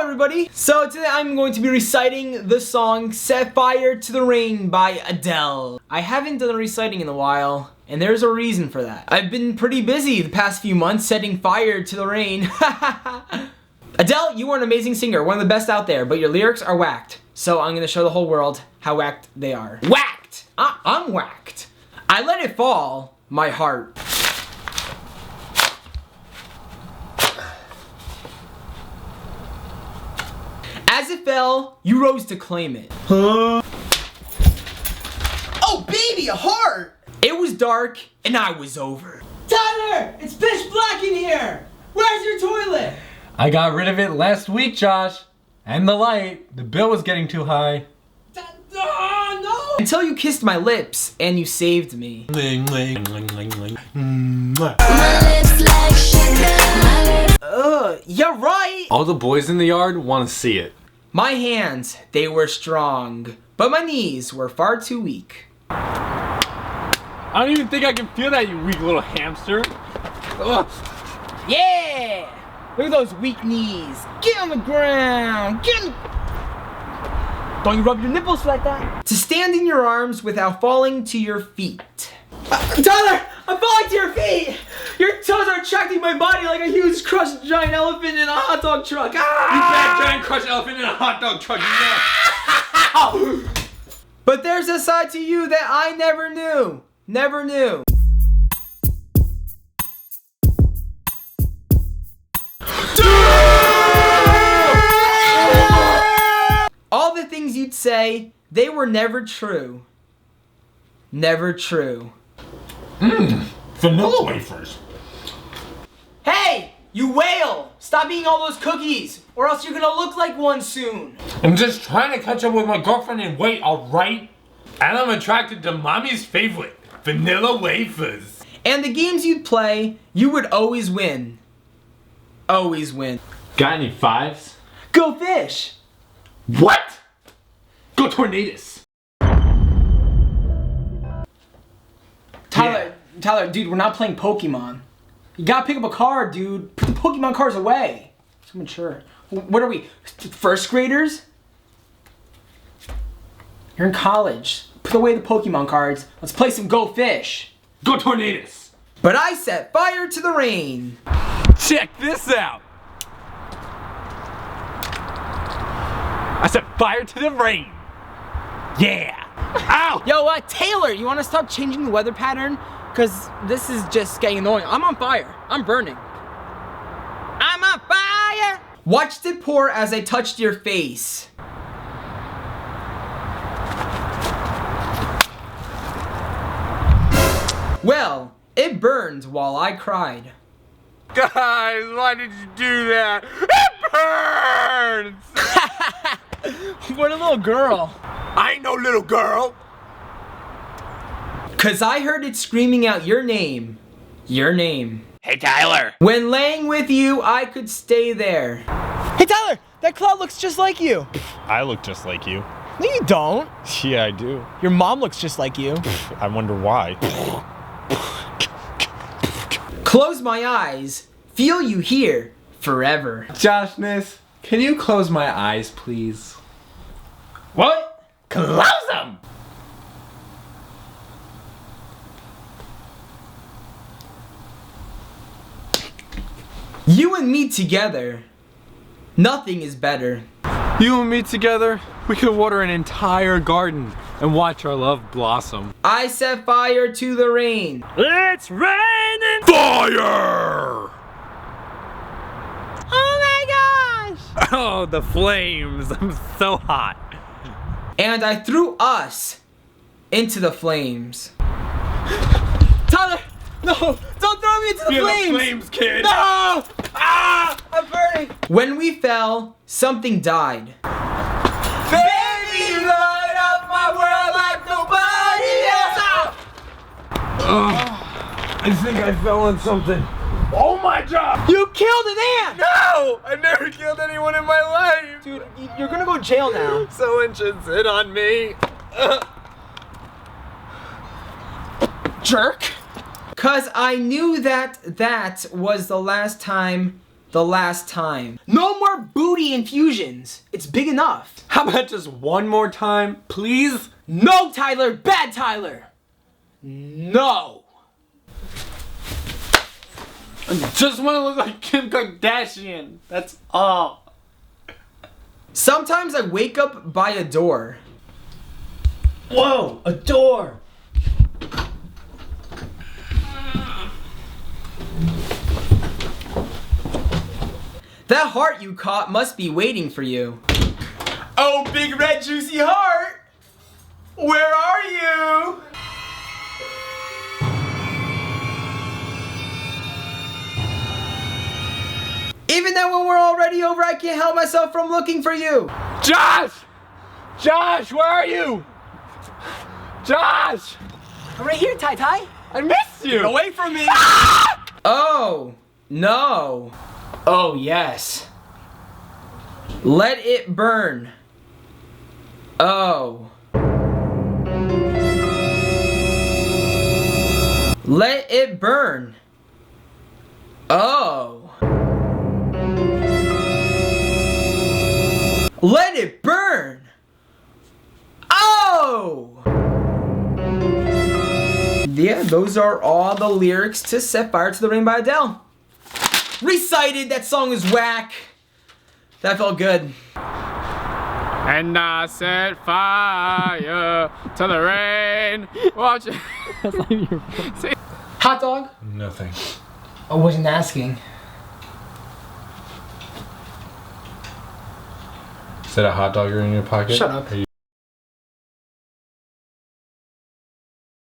everybody! So today I'm going to be reciting the song Set Fire to the Rain by Adele. I haven't done reciting in a while, and there's a reason for that. I've been pretty busy the past few months setting fire to the rain. Adele, you are an amazing singer, one of the best out there, but your lyrics are whacked. So I'm gonna show the whole world how whacked they are. Whacked! I'm whacked. I let it fall, my heart. As it fell, you rose to claim it. Huh? Oh baby, a heart! It was dark, and I was over. Tyler! It's pitch black in here! Where's your toilet? I got rid of it last week, Josh. And the light. The bill was getting too high. Oh, no! Until you kissed my lips, and you saved me. You're right! All the boys in the yard want to see it. My hands, they were strong, but my knees were far too weak. I don't even think I can feel that, you weak little hamster. Ugh. Yeah! Look at those weak knees. Get on the ground. Get on. Don't you rub your nipples like that. To stand in your arms without falling to your feet. Tyler, I'm falling to your feet. Your toes are attracting my body like a huge crushed giant elephant in a hot dog truck. Ah! You bad giant crushed elephant in a hot dog truck. Yeah. But there's a side to you that I never knew. Never knew. All the things you'd say, they were never true. Never true. Vanilla wafers. Hey, you whale! Stop eating all those cookies, or else you're gonna look like one soon. I'm just trying to catch up with my girlfriend and wait, alright? And I'm attracted to mommy's favorite, vanilla wafers. And the games you'd play, you would always win. Always win. Got any fives? Go fish! What? Go Tornadoes. Tyler, dude, we're not playing Pokemon. You gotta pick up a card, dude. Put the Pokemon cards away. So mature. What are we, first graders? You're in college. Put away the Pokemon cards. Let's play some Go Fish. Go Tornadoes. But I set fire to the rain. Check this out. I set fire to the rain. Yeah. Ow! Yo, Taylor, you wanna stop changing the weather pattern? Cause this is just getting annoying. I'm on fire. I'm burning. I'm on fire! Watched it pour as I touched your face. Well, it burned while I cried. Guys, why did you do that? It burns! What a little girl. I ain't no little girl. Cause I heard it screaming out your name. Your name. Hey, Tyler. When laying with you, I could stay there. Hey Tyler, that cloud looks just like you. I look just like you. No, you don't. Yeah, I do. Your mom looks just like you. I wonder why. Close my eyes, feel you here forever. Joshness, can you close my eyes, please? What? Close them! You and me together, nothing is better. You and me together, we could water an entire garden and watch our love blossom. I set fire to the rain. It's raining fire! Oh my gosh! Oh, the flames. I'm so hot. And I threw us into the flames. Tyler, no, don't throw me into the flames! The flames, kid. No! Ah, I'm burning. When we fell, something died. Baby, light up my world like nobody else. I think I fell on something. Oh my God! You killed an ant! No! I never killed anyone in my life! Dude, you're gonna go to jail now. Someone should sit on me. Jerk. Cause I knew that was the last time the last time. No more booty infusions. It's big enough. How about just one more time, please? No, Tyler. Bad Tyler. No. I just want to look like Kim Kardashian. That's all. Sometimes I wake up by a door. Whoa, a door. That heart you caught must be waiting for you. Oh, big red juicy heart. Where are you? Even then when we're already over, I can't help myself from looking for you. Josh! Josh, where are you? Josh! I'm right here, Tai Tai. I missed you! Get away from me. Oh, no. Oh, yes. Let it burn. Oh. Let it burn. Oh. Let it burn. Oh. Yeah, those are all the lyrics to Set Fire to the Rain by Adele. Recited, that song is whack. That felt good. And I set fire to the rain. Watch it. Hot dog? No thanks. I wasn't asking. Is that a hot dog in your pocket? Shut up.